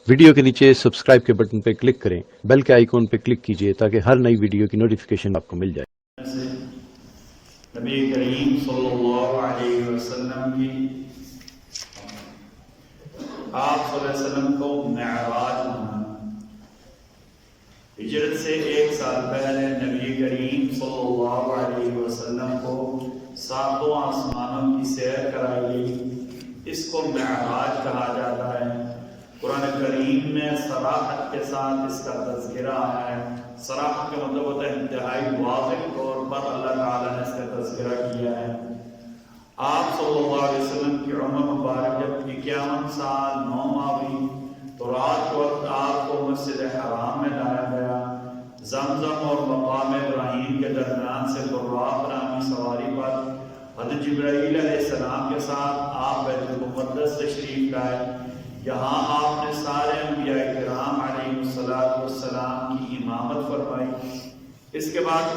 Video کے نیچے subscribe کے بٹن پہ کلک کریں، بیل کے آئیکن پہ کلک کیجئے تاکہ ہر نئی ویڈیو کی نوٹیفیکیشن آپ کو مل جائے۔ نبی کریم صلی اللہ علیہ وسلم کی آپ صلی اللہ علیہ وسلم کو معراج ہونا، ہجرت سے 1 سال پہلے نبی کریم صلی اللہ علیہ وسلم کو 7 آسمانوں کی سیر کرائی گئی، اس کو معراج کہا جاتا ہے۔ قرآن کریم میں صراحت کے ساتھ اس کا تذکرہ آیا ہے۔ صراحت کا مطلب ہوتا ہے انتہائی واضح طور پر اللہ تعالیٰ نے اس کا تذکرہ کیا ہے۔ آپ صلی اللہ علیہ وسلم کی عمر مبارک جب 51 سال 9 ماہ ہوئی تو رات وقت آپ کو مسجد حرام میں لایا گیا۔ زمزم اور مقام ابراہیم کے درمیان سے براق نامی سواری پر حضرت جبرائیل علیہ السلام کے ساتھ آپ بیت المقدس تشریف لائے۔ یہاں آپ نے سارے انبیاء کرام علیہ السلام کی امامت فرمائی۔ اس کے بعد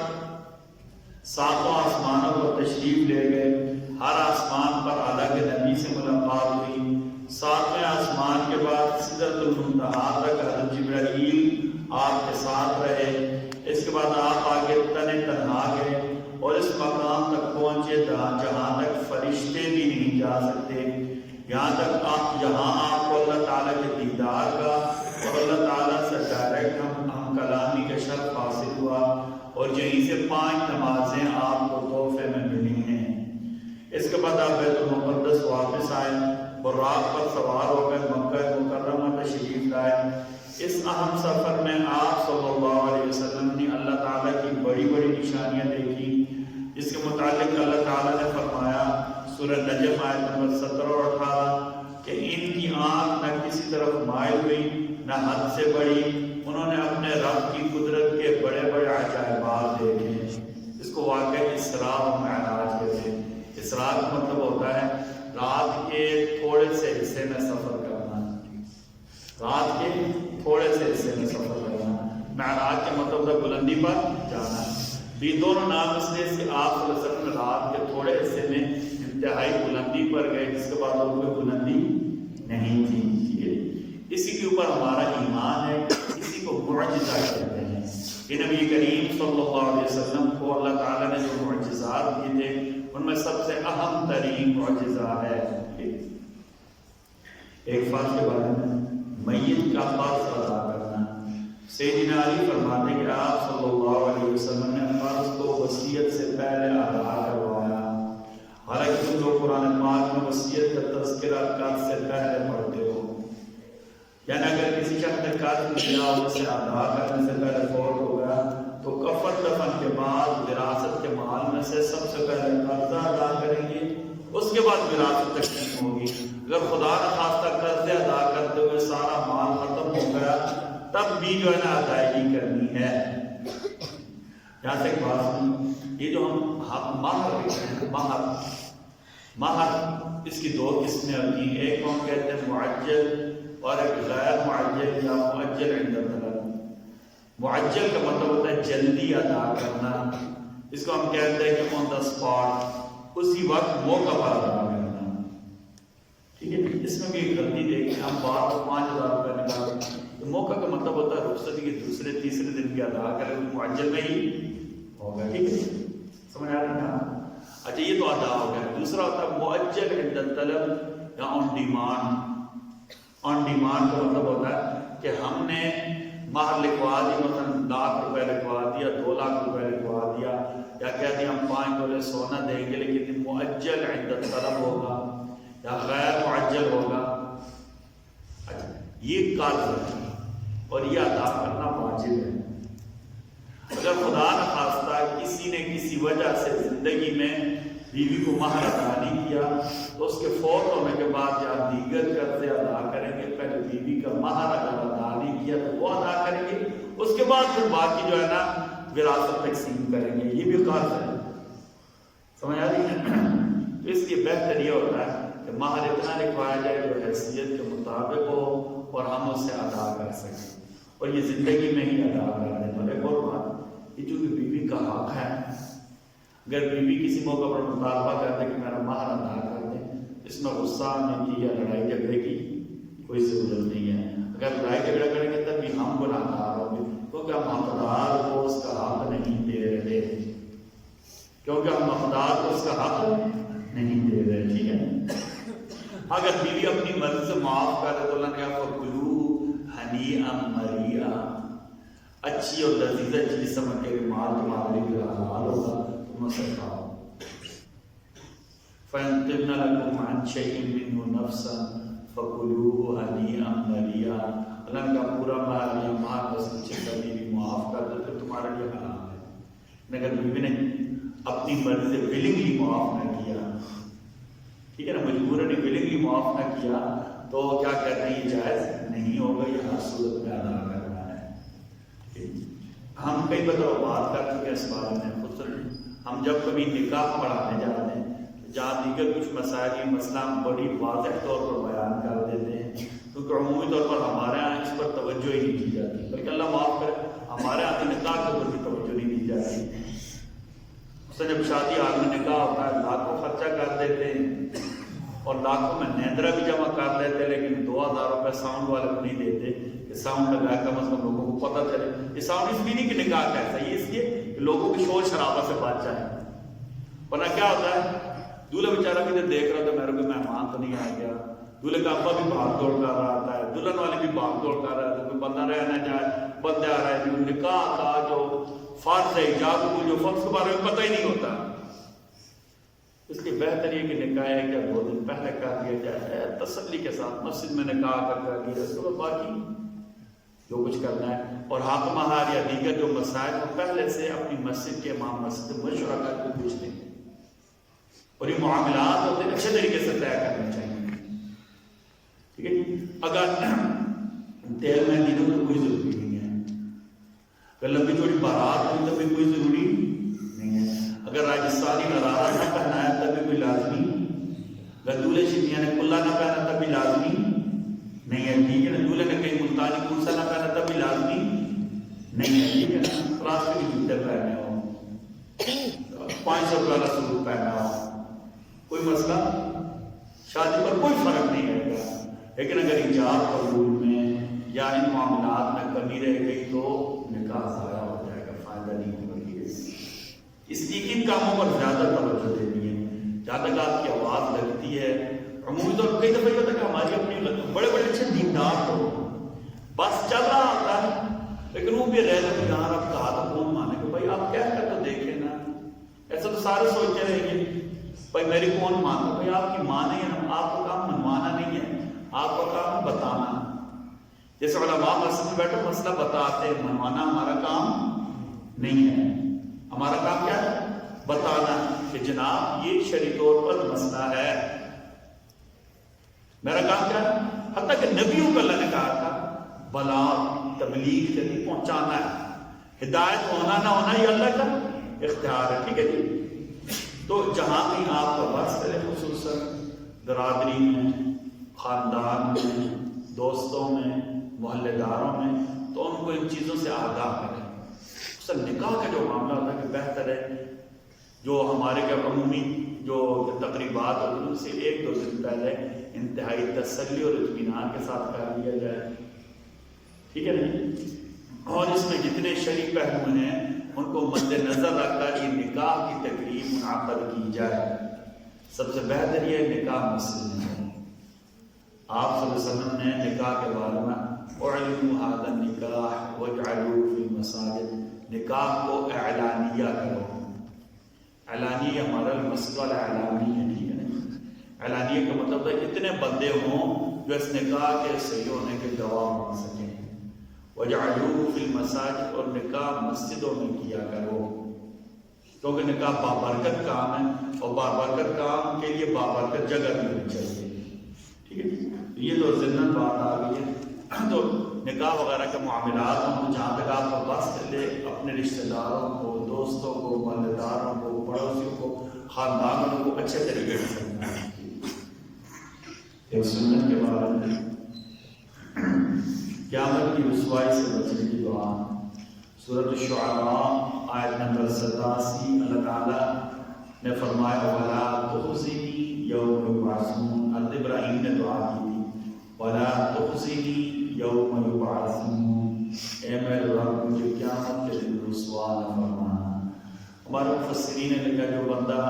7 آسمانوں پر تشریف لے گئے۔ ہر آسمان پر الگ نبی سے ملاقات ہوئی۔ 7ویں آسمان کے بعد سدرۃ المنتہا تک حضرت جبرائیل آپ کے ساتھ رہے۔ اس کے بعد آپ آگے تنہا گئے اور اس مقام تک پہنچے جہاں تک فرشتے بھی نہیں جا سکتے۔ یہاں آپ کو اللہ تعالیٰ کے دیدار کا اور اللہ تعالیٰ سے ڈائریکٹ ہم کلامی کا شرف حاصل ہوا، اور یہیں سے 5 نمازیں آپ کو تحفے میں ملی ہیں۔ اس کے بعد آپ بیت المقدس واپس آئے، براق پر سوار ہو کر مکہ مکرمہ تشریف لائے۔ اس اہم سفر میں آپ صلی اللہ علیہ وسلم نے اللہ تعالیٰ کی بڑی بڑی نشانیاں دیکھی، جس کے متعلق اللہ تعالیٰ نے فرمایا سورہ نجم آیت نمبر 17 اور 18 کہ ان کی آنکھ نہ کسی طرف مائل ہوئی نہ حد سے بڑھی، انہوں نے اپنے رب کی قدرت کے بڑے بڑے عجائبات دیکھے۔ اس کو واقعی اسراء و معراج کہتے ہیں۔ اسراء کا مطلب ہوتا ہے رات کے تھوڑے سے حصے میں سفر کرنا، رات کے تھوڑے سے حصے میں سفر کرنا۔ معراج کا مطلب ہوتا ہے بلندی پر جانا۔ یہ دونوں نام اس لیے کہ آپ صلی اللہ علیہ وسلم رات کے تھوڑے حصے میں انتہائی بلندی پر گئے، جس کے بعد اور کوئی بلندی نہیں تھی۔ اسی کے اوپر ہمارا ایمان ہے، اسی کو معجزہ کہتے ہیں۔ کہ نبی کریم صلی اللہ علیہ وسلم کو اللہ تعالیٰ نے جو معجزات دیے تھے ان میں سب سے اہم ترین معجزہ ہے ایک فرض کے بارے میں میت کا فرض ادا کرنا۔ سیدنا علی فرماتے ہیں کہ آپ صلی اللہ علیہ وسلم نے فرض کو وصیت سے پہلے ادا کروایا۔ حالانکہ تم لوگ قرآن پاک میں وصیت کا تذکرہ قتل سے پہلے پڑھتے ہو، یعنی اگر کسی شخص نے قتل کیا اور اسے ادا کرنے سے پہلے فوت ہو گیا تو کفن دفن کے بعد وراثت کے مال میں سے سب سے پہلے قرضہ ادا کریں گے، اس کے بعد وراثت تقسیم ہوگی۔ اگر خدا نہ خواستہ قرضے ادا کرتے ہوئے سارا مال ختم ہو گیا تب بھی جو ہے نا ادائیگی کرنی ہے۔ یہاں سے ایک بات سنیں، یہ جو ہم مہر ہیں، مہر اس کی 2 قسمیں ہوتی ہیں۔ ایک ہم کہتے ہیں معجل اور ایک غیر معجل یا معجل عند طلب۔ معجل کا مطلب ہوتا ہے جلدی ادا کرنا، اس کو ہم کہتے ہیں کہ آن دا اسپاٹ، اسی وقت موقع پر ادا کرنا۔ ٹھیک ہے، اس میں بھی ایک غلطی دیکھیں، ہم بار 5000 روپے نکالتے ہیں، موقع کا مطلب ہوتا ہے رخصتی کے دوسرے تیسرے دن کی ادا کریں، معجل میں ہی ہوگا۔ ٹھیک ہے، سمجھ آ رہی ہے؟ اچھا، یہ تو ادا ہو گیا۔ دوسرا ہوتا ہے معجل عند طلب یا آن ڈیمانڈ۔ آن ڈیمانڈ کا مطلب ہوتا ہے کہ ہم نے مہر لکھوا دی، مثلا 1,00,000 روپے لکھوا دیا، 2,00,000 روپے لکھوا دیا، یا کہہ دیا ہم 5 تولے سونا دیں گے، لیکن معجل عند طلب ہوگا یا غیر معجل ہوگا۔ اچھا، یہ قرض ہے اور یہ ادا کرنا واجب ہے۔ اگر خدا نخواستہ کسی نے کسی وجہ سے زندگی میں بیوی کو مہر ادا نہیں کیا تو اس کے فوت ہونے کے بعد یا دیگر قرضے ادا کریں گے، پہلے بیوی کا مہر اگر ادا نہیں کیا تو وہ ادا کریں گے، اس کے بعد پھر باقی جو ہے نا وراثت تقسیم کریں گے۔ یہ بھی قرض ہے، سمجھ آ رہی ہے؟ اس لیے بہتر یہ ہوتا ہے کہ مہر اتنا لکھوایا جائے جو حیثیت کے مطابق ہو اور ہم اسے ادا کر سکیں، اور یہ زندگی میں ہی ادا کر دیں۔ اور ایک اور بات، یہ چونکہ بیوی کا حق ہے، اگر بیوی کسی موقع پر مطالبہ کرتے کہ میرا مہر ادا کر دیں، اس میں غصہ آنے کی یا لڑائی جھگڑے کی کوئی ضرورت نہیں ہے۔ اگر لڑائی جھگڑا کریں گے تب بھی ہم گناہگار ہوں گے، کیونکہ ہم حقدار کو اس کا حق نہیں دے رہے، کیونکہ ہم حقدار کو اس کا حق نہیں دے رہے، ٹھیک ہے۔ اگر بیوی اپنی مرضی سے معاف کر دے تو اللہ نے کہا فَكُلُوا هَنِيئًا مَرِيئًا، اچھی اور لذیذ چیز سمجھ کے مال تمہارے لیے حلال ہوگا، تم اسے کھاؤ۔ فَإِن طِبْنَ لَكُمْ عَنْ شَيْءٍ مِّنْهُ نَفْسًا فَكُلُوهُ هَنِيئًا مَرِيئًا، اللہ کا پورا مال یا مال بس کچھ کبھی بھی معاف کر دے تو تمہارے لیے حلال ہے۔ اگر بیوی نے اپنی مرضی سے willingly معاف نہ کیا، ٹھیک ہے نا، مجبوراً willingly معاف نہ کیا تو کیا کرنا یہ جائز نہیں ہوگا، یہ ہر صورت میں ادا کرنا ہے۔ ہم کئی بار بات کر چکے اس بارے میں، ہم جب کبھی نکاح پڑھانے جاتے ہیں جہاں دیگر کچھ مسائل مسئلہ ہم بڑی واضح طور پر بیان کر دیتے ہیں، کیونکہ عمومی طور پر ہمارے یہاں اس پر توجہ ہی نہیں دی جاتی، بلکہ اللہ معاف کرے ہمارے یہاں نکاح کے اوپر بھی توجہ نہیں دی جاتی۔ اس سے جب شادی حال میں نکاح ہوتا ہے لاکھوں خرچہ کر دیتے ہیں اور لاکھوں میں نیندرا بھی جمع کر لیتے ہیں، لیکن 2000 روپے ساؤنڈ والے کو نہیں دیتے کہ ساؤنڈ لگایا کم از کم لوگوں کو پتہ چلے۔ یہ ساؤنڈ اس لیے نہیں کہ نکاح کیسا ہے، یہ اس لیے کہ لوگوں کے شور شرابہ سے بچ جائے، ورنہ کیا ہوتا ہے دولہا بیچارہ کدھر دیکھ رہا تھا میرے کوئی مہمان تو نہیں آ گیا، دولہے کا ابا بھی بھاگ دوڑ کر رہا تھا، دلہن والے بھی بھاگ دوڑ کر رہا تھا، کوئی بندہ رہ نہ جائے، بندے آ رہا ہے، جو نکاح کا جو فرض ہے حجاب کو جو فرض کے بارے میں پتہ ہی نہیں ہوتا۔ اس لیے بہتر یہ کہ نکاح ایک یا 2 دن پہلے کر دیا جائے تسلی کے ساتھ، مسجد میں نکاح کر دیا، اس کے بعد باقی جو کچھ کرنا ہے، اور حق مہار یا دیگر جو مسائل کو پہلے سے اپنی مسجد کے امام مسجد مشورہ کر کے پوچھ لیں، اور یہ معاملات ہوتے ہیں اچھے طریقے سے طے کرنے چاہیے، ٹھیک ہے جی۔ اگر تیل میں دنوں تو کوئی ضروری نہیں ہے، اگر لمبی چوڑی بارات ہوئی تو بھی کوئی ضروری نہیں ہے، اگر راجستھانی غرارہ نہ پہنا ہے تب بھی کوئی لازمی، اگر دولہے شنیا نے کلہ نہ پہنا تب بھی لازمی نہیں ہے، ٹھیک ہے نا، دولہے نے کہیں ملتانی کرسا نہ پہنا تب بھی لازمی نہیں ہے، ٹھیک ہے نا، راستے کی جوتے پہنے ہو، 500 روپے والا سوٹ پہنا ہو، کوئی مسئلہ شادی پر کوئی فرق نہیں رہے گا، لیکن اگر حجاب قبول میں یا ان معاملات میں کمی رہ گئی تو نکاح ضائع ہو جائے گا، فائدہ نہیں ہوگا۔ اس لیے ان کاموں پر زیادہ توجہ دینی ہے، جہاں تک آپ کی آواز لگتی ہے۔ عمومی طور پر کئی دفعہ یہ ہوتا ہے کہ ہماری اپنی بڑے بڑے اچھے دیندار ہو، بس چل رہا ہوتا ہے، لیکن وہ بھی رہ دیندار اب کہا تو کون مانے کہ بھائی آپ کہہ کر تو دیکھیں نا، ایسا تو سارے سوچتے رہیں گے بھائی میری کون مانتا، بھائی آپ کی مانے ہیں، آپ کا کام منوانا نہیں ہے، آپ کا کام بتانا، جیسے علماء مسجد میں بیٹھے مسئلہ بتاتے ہیں، منوانا ہمارا کام نہیں ہے، ہمارا کام کیا ہے بتانا کہ جناب یہ شرعی طور پر مسئلہ ہے، میرا کام کیا ہے، حتیٰ کہ نبیوں کو اللہ نے کہا تھا بلاغ تبلیغ سے پہنچانا ہے، ہدایت ہونا نہ ہونا یہ اللہ کا اختیار ہے، ٹھیک ہے جی۔ تو جہاں بھی آپ کا بس کرے، خصوصاً برادری میں، خاندان میں، دوستوں میں، محلے داروں میں، تو ان کو ان چیزوں سے آگاہ کریں۔ سر نکاح کا جو معاملہ ہوتا ہے کہ بہتر ہے جو ہمارے کے عمومی جو تقریبات ہوتی ہیں ان سے 1-2 دن پہلے انتہائی تسلی اور اطمینان کے ساتھ کر لیا جائے، ٹھیک ہے نا، اور اس میں جتنے شرعی پہلو ہیں ان کو مد نظر رکھ کر یہ نکاح کی تقریب منعقد کی جائے۔ سب سے بہتر یہ نکاح مسجد میں ہے۔ آپ صلی اللہ علیہ وسلم نے نکاح کے بارے میں اعلنوا هذا النکاح واجعلوه فی المساجد، نکاح کو اعلانیہ کرو، اعلانیہ ہمارا مسجد والا اعلانیہ ہے، ٹھیک ہے نا، اعلانیہ کا مطلب ہے اتنے بندے ہوں جو اس نکاح کے صحیح ہونے کے گواہ بن سکیں، وَجَعَلُوهُ فِي الْمَسَاجِدِ، اور نکاح مسجدوں میں کیا کرو، کیونکہ نکاح بابرکت کام ہے اور بابرکت کام کے لیے بابرکت جگہ بھی ہونی چاہیے، ٹھیک ہے۔ یہ تو ضمن بات آ گئی ہے، تو نکاح وغیرہ کے معاملات ہوں جہاں تک آپ کو بس چلے، اپنے رشتہ داروں کو، دوستوں کو، محلے داروں کو، پڑوسیوں کو، خاندانوں کو اچھے طریقے سے سمجھنا ہے۔ ایک سنت کے بارے میں قیامت کی رسوائی سے بچنے کی دعا، سورۃ الشعراء آیت نمبر 87، اللہ تعالیٰ نے فرمایا وَلَا تُخْزِنِي يَوْمَ يُبْعَثُونَ، حضرت ابراہیم نے دعا کی تھی وَلَا تُخْزِنِي یوم یبعثون، اے میرے رب مجھے قیامت کے دن رسوا نہ فرمانا۔ ہمارے مفسرین نے لکھا جو بندہ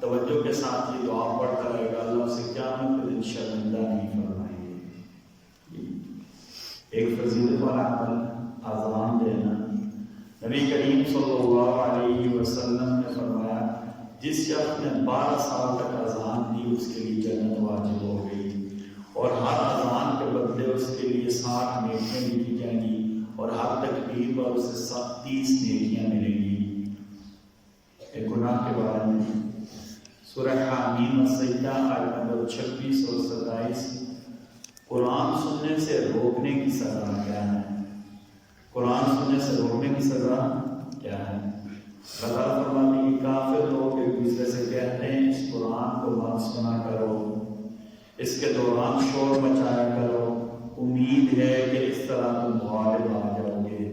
توجہ کے ساتھ یہ دعا پڑھتا رہے گا اللہ اسے قیامت کے دن شرمندہ نہیں فرمائے گے۔ ایک فضیلت والا عمل اذان دینا۔ نبی کریم صلی اللہ علیہ وسلم نے فرمایا جس شخص نے 12 سال تک اذان دی اس کے لیے جنت واجب ہو گئی، اور ہر اذان کے بدلے اس کے لیے 60 نیکیاں لکھی جائیں گی، اور ہر تکبیر پر اسے 30 نیکیاں ملیں گی۔ ایک گناہ کے بارے میں سورہ حامیم السجدہ آیت نمبر 26 اور 27، قرآن سننے سے روکنے کی سزا کیا ہے؟ قرآن سننے سے روکنے کی سزا کیا ہے؟ اللہ تعالیٰ فرماتے ہیں کہ کافر لوگ ایک دوسرے سے کہتے ہیں اس قرآن کو مت سنا کرو، اس کے دوران شور مچایا کرو، امید ہے کہ اس طرح تم غالب آ جاؤ گے۔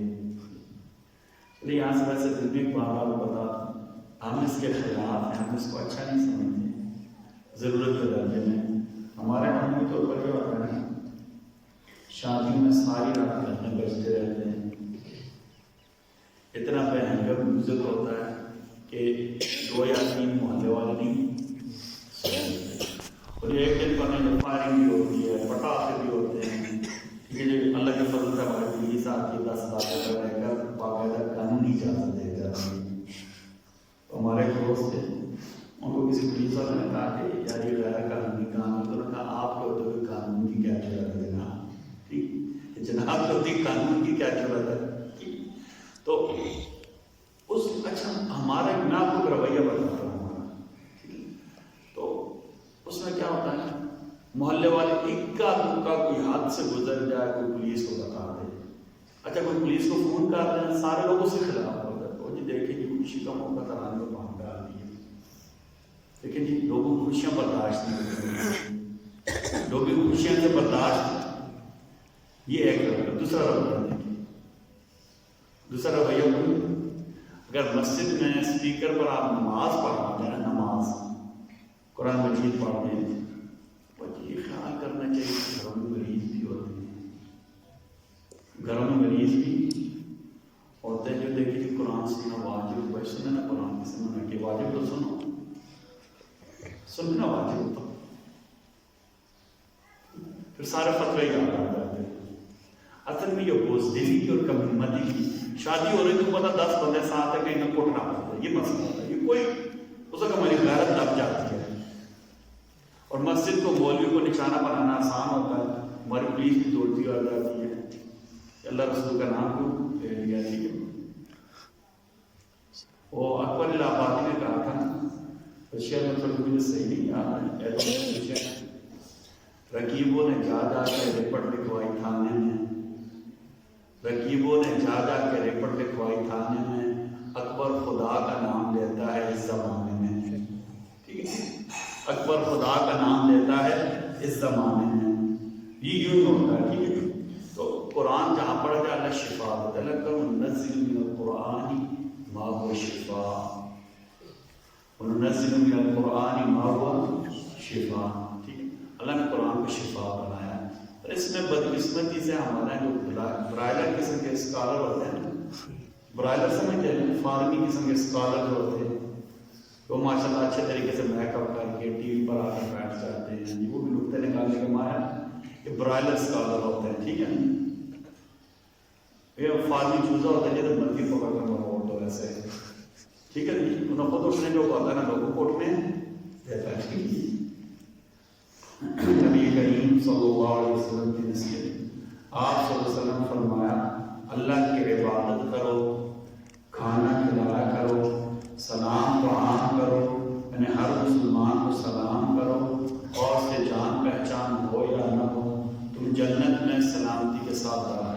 چلیے یہاں سے ویسے دل بھی بات بتا، ہم اس کے خلاف ہیں، ہم اس کو اچھا نہیں سمجھتے ضرورت کے درجے میں۔ ہمارے عمومی طور پر جو ہوتا ہے شادیوں میں ساری رات گانے بجتے رہتے ہیں، اتنا بہنگم میوزک ہوتا ہے کہ 2 یا 3 محلے والے نہیں سنتے، اور ایک دن پر جو فائرنگ بھی ہوتی ہے، پٹاخے بھی ہوتے ہیں، یہ جو اللہ کے فضل سے ہمارے پولیس آتی ہے 10 سال رہ کر باقاعدہ قانونی اجازت دے جاتی ہے۔ ہمارے دوست تھے، ان کو کسی پولیس والے نے کہا کہ یار یہ غیر قانونی کام ہے، تو انہوں نے کہا آپ کو تو قانون کی کیا ضرورت ہے جناب، ٹھیک جناب کو قانون کی کیا ضرورت ہے؟ تو اس اچھا ہمارا میں آپ کو رویہ بتاتا ہوں ہمارا، تو اس میں کیا ہوتا ہے محلے والے اکا دکا کوئی حد سے گزر جائے، کوئی پولیس کو بتا دے، اچھا کوئی پولیس کو فون کر رہے ہیں، سارے لوگوں سے خلاف ہوتا ہے، تو جی دیکھیں جی خوشی کا موقع ترانے کو پہنچ ڈال دیے، لیکن جی لوگوں کی خوشیاں برداشت نہیں ہوتی، لوگوں کی خوشیاں سے برداشت، یہ ایک رویہ۔ دوسرا رویہ دیکھیے، دوسرا رویہ اگر مسجد میں اسپیکر پر آپ نماز پڑھا دیں، نماز قرآن مجید پڑھ دیں، تو یہ خیال کرنا چاہیے کہ گھروں میں مریض بھی ہوتے ہیں، گھروں میں مریض بھی ہوتے ہیں جو دیکھیں کہ قرآن سننا واجب، بھائی سننا نا قرآن کی سننا کہ واجب تو سنو، سننا واجب ہوتا، پھر سارے فتوے یاد آ جاتے ہیں۔ اصل میں یہ بوزدلی کی اور کم ہمتی کی، شادی ہو رہی تو پتا 10 بندے ساتھ ہے کہیں نہ کوٹنا پڑتا ہے، یہ مسئلہ ہوتا ہے، یہ کوئی اس وقت ہماری غیرت دب جاتی ہے، اور مسجد کو مولوی کو نشانہ بنانا آسان ہوتا ہے، ہماری پولیس بھی دوڑتی آ جاتی ہے، اللہ رسول کا نام کو لے لیا، ٹھیک ہے۔ وہ اکبر الہ آبادی نے کہا تھا، شہر میں تھوڑی مجھے صحیح نہیں یاد ہے، رقیبوں نے جا جا کے رپٹ لکھوائی تھانے میں، رقیبوں نے جا جا کے رپٹ لکھوائی تھانے میں، اکبر خدا کا نام لیتا ہے اس زمانے میں، ٹھیک ہے، اکبر خدا کا نام لیتا ہے اس زمانے میں، یہ یوں ہوتا ہے، ٹھیک ہے۔ تو قرآن جہاں پڑھا جائے اللہ شفا دیتا ہے، وننزل من القرآن ما هو شفاء، وننزل من القرآن ما هو شفاء، ٹھیک ہے، اللہ نے قرآن کو شفا بنایا ہے۔ اور اس میں بدقسمتی سے ہمارا جو برائلر قسم کے اسکالر ہوتے ہیں، برائلر سمجھتے ہیں فارمی قسم کے اسکالر جو ہوتے ہیں، وہ ماشاء اللہ اچھے طریقے سے میک اپ کر کے ٹی وی پر آ کر بیٹھ جاتے ہیں، وہ بھی نقطے نکالنے کے مایا کہ برائلر اسکالر ہوتے ہیں، ٹھیک ہے، یہ فارمی چوزا ہوتا ہے جب مرضی پکڑ کر بہت تو ایسے، ٹھیک ہے جی، انہیں خود اٹھنے جو ہوتا ہے نا لوگوں کو اٹھنے دیتا ہے، ٹھیک ہے۔ نبی کریم صلی اللہ علیہ وسلم کی نصیحت، آپ صلی اللہ علیہ وسلم فرمایا اللہ کی عبادت کرو، کھانا کھلایا کرو، سلام دعام کرو، یعنی ہر مسلمان کو سلام کرو، اور سے جان پہچان ہو یا نہ ہو تم جنت میں سلامتی کے ساتھ داخل